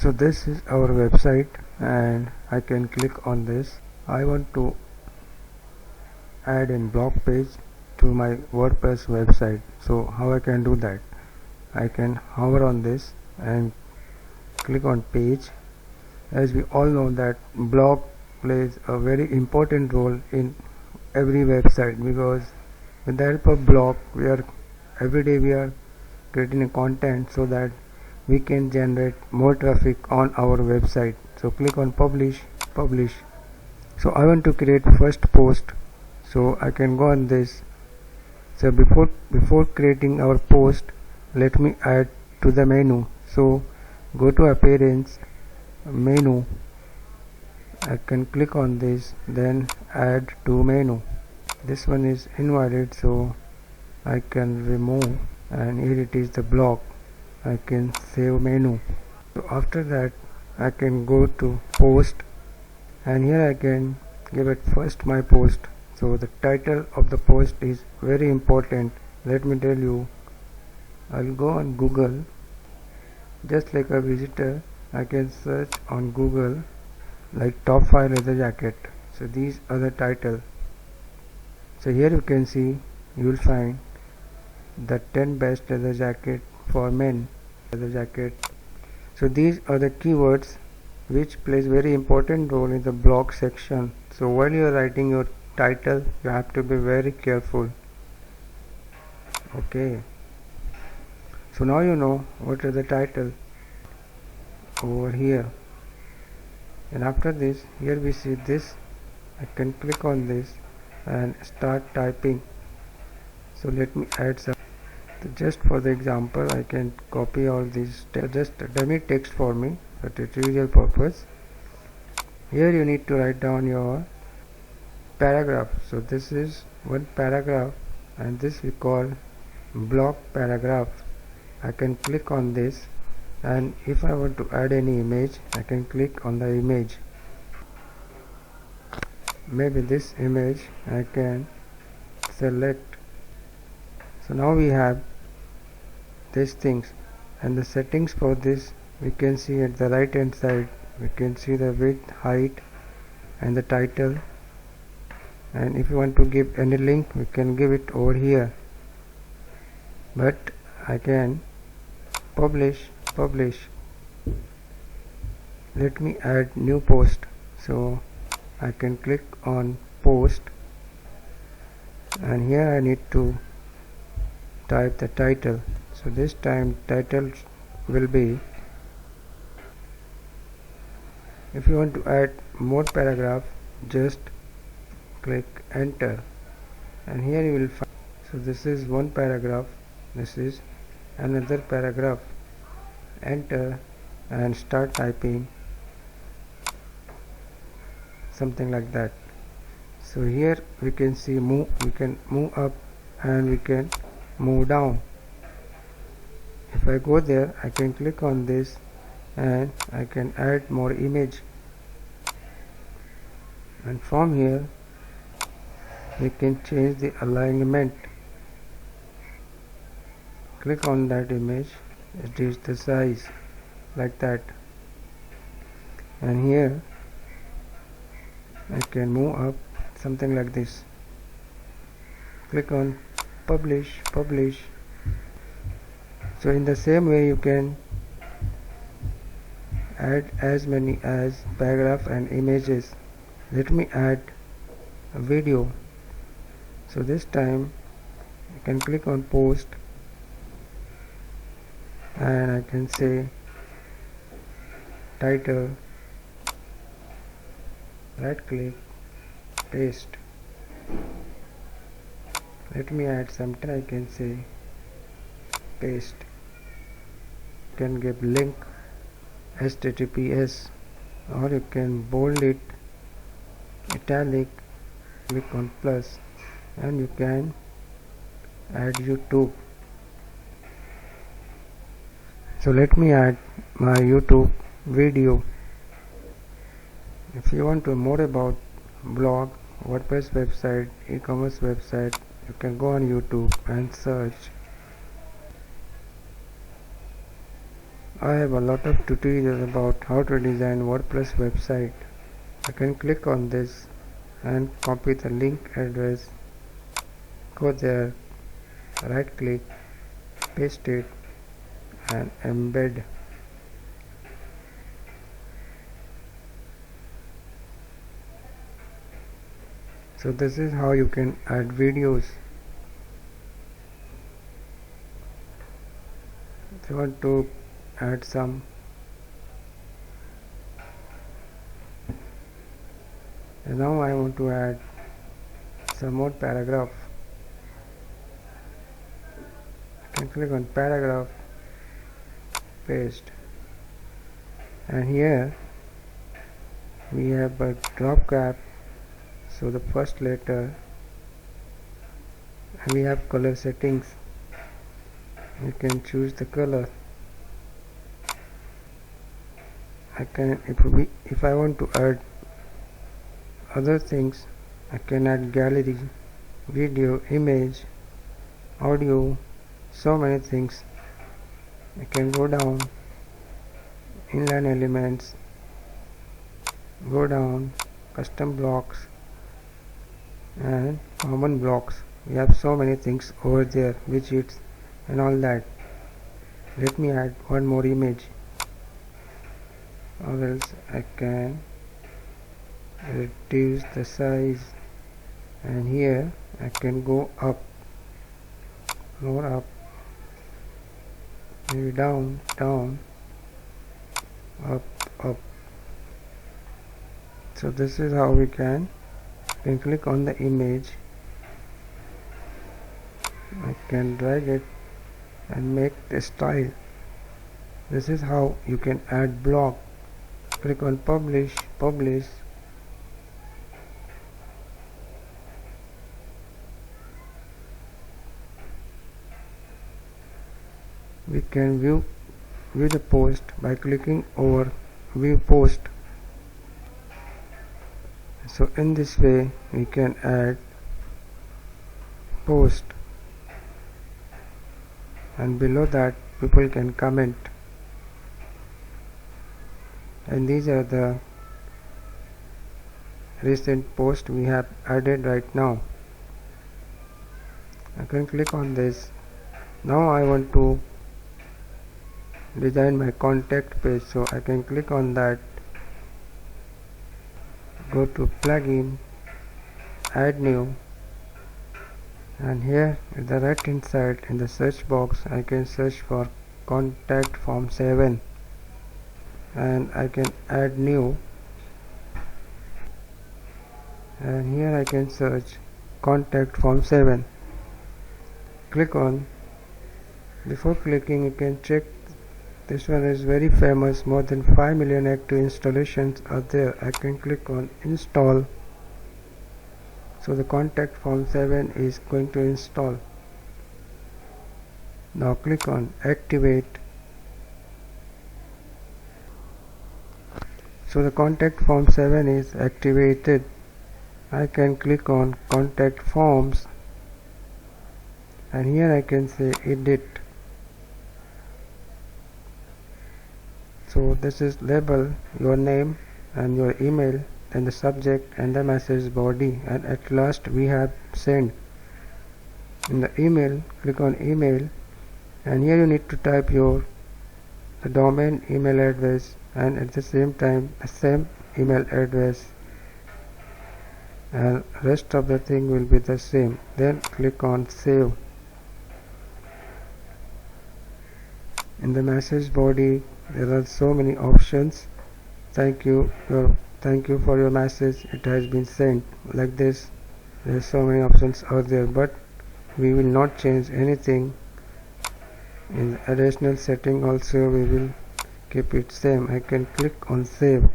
So this is our website and I can click on this. I want to add a blog page to my WordPress website. So how I can do that? I can hover on this and click on page. As we all know that blog plays a very important role in every website, because with the help of blog every day we are creating a content so that we can generate more traffic on our website. So click on publish. So I want to create first post, so I can go on this. So before creating our post, let me add to the menu. So go to appearance, menu, I can click on this, then add to menu. This one is invalid, so I can remove, and here it is the block. I can save menu. So after that I can go to post, and here I can give it first my post. So the title of the post is very important. Let me tell you, I'll go on Google. Just like a visitor, I can search on Google like top 5 leather jacket. So these are the title. So here you can see, you will find the 10 best leather jacket for men leather jacket. So these are the keywords which plays very important role in the blog section. So while you are writing your title, you have to be very careful. Okay, so now you know what is the title over here. And after this, here we see this. I can click on this and start typing. So let me add some. Just for the example, I can copy all these just dummy text for me for tutorial purpose. Here you need to write down your paragraph. So this is one paragraph, and this we call block paragraph. I can click on this, and if I want to add any image, I can click on the image. Maybe this image I can select. So now we have these things, and the settings for this we can see at the right hand side. We can see the width, height, and the title. And if you want to give any link, we can give it over here. But I can publish. Let me add new post. So I can click on post, and here I need to type the title. So this time title will be, if you want to add more paragraph, just click enter, and here you will find, so this is one paragraph, this is another paragraph. Enter and start typing, something like that. So here we can see we can move up and we can move down. If I go there, I can click on this and I can add more image, and from here we can change the alignment. Click on that image, it is the size like that, and here I can move up, something like this. Click on publish. So in the same way you can add as many as paragraph and images. Let me add a video. So this time I can click on post, and I can say title, right click, paste. Let me add something. I can say paste. Can give link https, or you can bold it, italic, click on plus, and you can add YouTube. So let me add my YouTube video. If you want to know more about blog, WordPress website, e-commerce website, you can go on YouTube and search I have a lot of tutorials about how to design WordPress website. I can click on this and copy the link address, go there, right click, paste it and embed. So this is how you can add videos. If you want to add some, and now I want to add some more paragraph. I can click on paragraph, paste, and here we have a drop cap, so the first letter, and we have color settings. You can choose the color. If I want to add other things, I can add gallery, video, image, audio, so many things. I can go down, inline elements, go down, custom blocks and common blocks. We have so many things over there, widgets and all that. Let me add one more image, or else I can reduce the size, and here I can go up, more up, maybe down, down, up, up. So this is how we can click on the image. I can drag it and make the style. This is how you can add block. Click on publish, publish. We can view the post by clicking over view post. So in this way we can add post, and below that people can comment, and these are the recent posts we have added right now. I can click on this. Now I want to design my contact page, so I can click on that, go to plugin, add new, and here at the right hand side in the search box I can search for contact form 7, and I can add new, and here I can search contact form 7. Click on. Before clicking, you can check. This one is very famous, more than 5 million active installations are there. I can click on install. So the contact form 7 is going to install. Now click on activate. So the contact form 7 is activated. I can click on contact forms, and here I can say edit. So this is label, your name and your email, and the subject and the message body, and at last we have send. In the email, click on email, and here you need to type the domain email address, and at the same time the same email address, and rest of the thing will be the same. Then click on save. In the message body there are so many options. Thank you for your message, it has been sent, like this. There are so many options out there, but we will not change anything. In the additional setting also we will keep it same. I can click on save,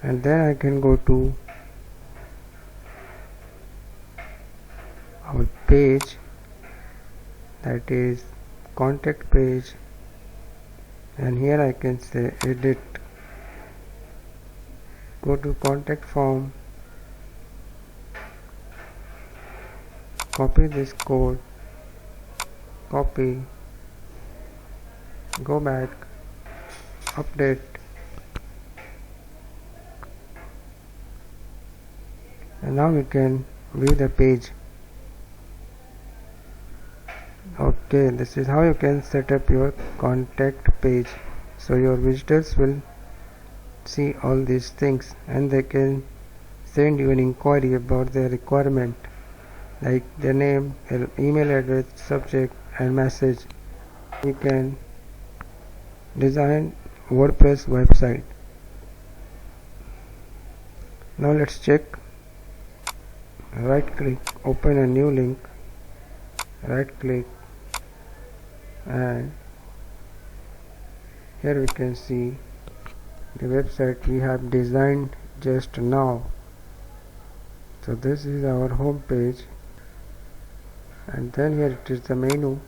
and then I can go to our page, that is contact page, and here I can say edit. Go to contact form, copy this code, copy, go back, update, and now we can view the page. Okay, this is how you can set up your contact page, so your visitors will see all these things and they can send you an inquiry about their requirement, like their name, their email address, subject and message. You can design WordPress website. Now let's check. Right click, open a new link, right click, and here we can see the website we have designed just now. So this is our home page, and then here it is the menu.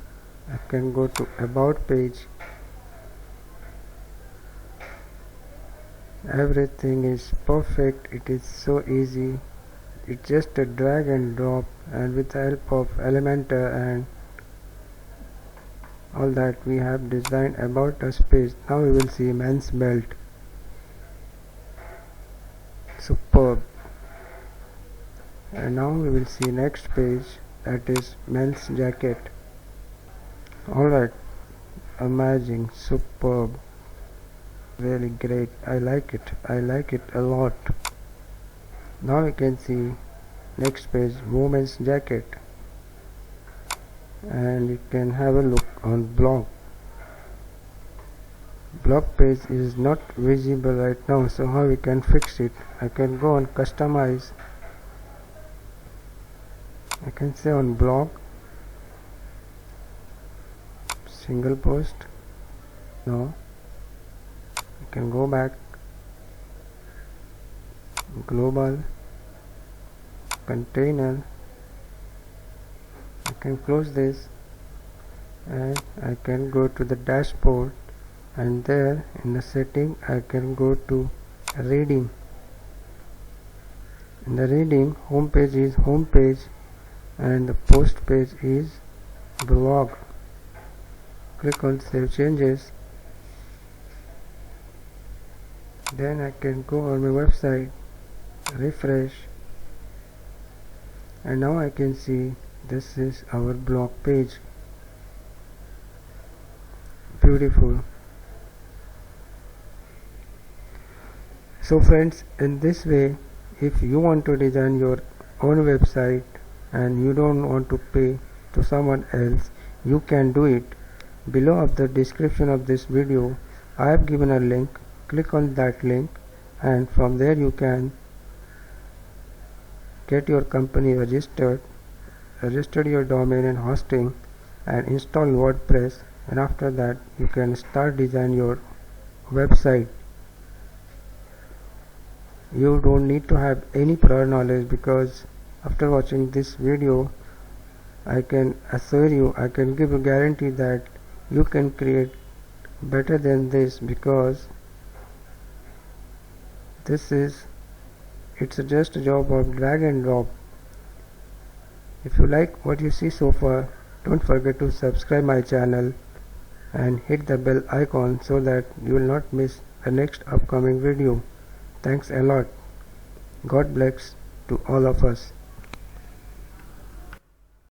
I can go to about page. Everything is perfect. It is so easy. It's just a drag and drop, and with the help of Elementor and all that, we have designed about us page. Now we will see men's belt. Superb. And now we will see next page, that is men's jacket. Alright, amazing, superb, really great. I like it a lot. Now we can see next page, women's jacket, and you can have a look on blog. Blog page is not visible right now, so how we can fix it? I can go on customize. I can say on blog, single post. No, you can go back, global, container. I can close this and I can go to the dashboard, and there in the setting I can go to reading. In the reading, home page is home page and the post page is blog. Click on save changes. Then I can go on my website, refresh, and now I can see this is our blog page. Beautiful. So friends, in this way, if you want to design your own website and you don't want to pay to someone else, you can do it. Below of the description of this video, I have given a link. Click on that link, and from there you can get your company register your domain and hosting, and install WordPress, and after that you can start design your website. You don't need to have any prior knowledge, because after watching this video I can assure you, I can give a guarantee that you can create better than this, because it's just a job of drag and drop. If you like what you see so far, don't forget to subscribe my channel and hit the bell icon so that you will not miss the next upcoming video. Thanks a lot. God bless to all of us.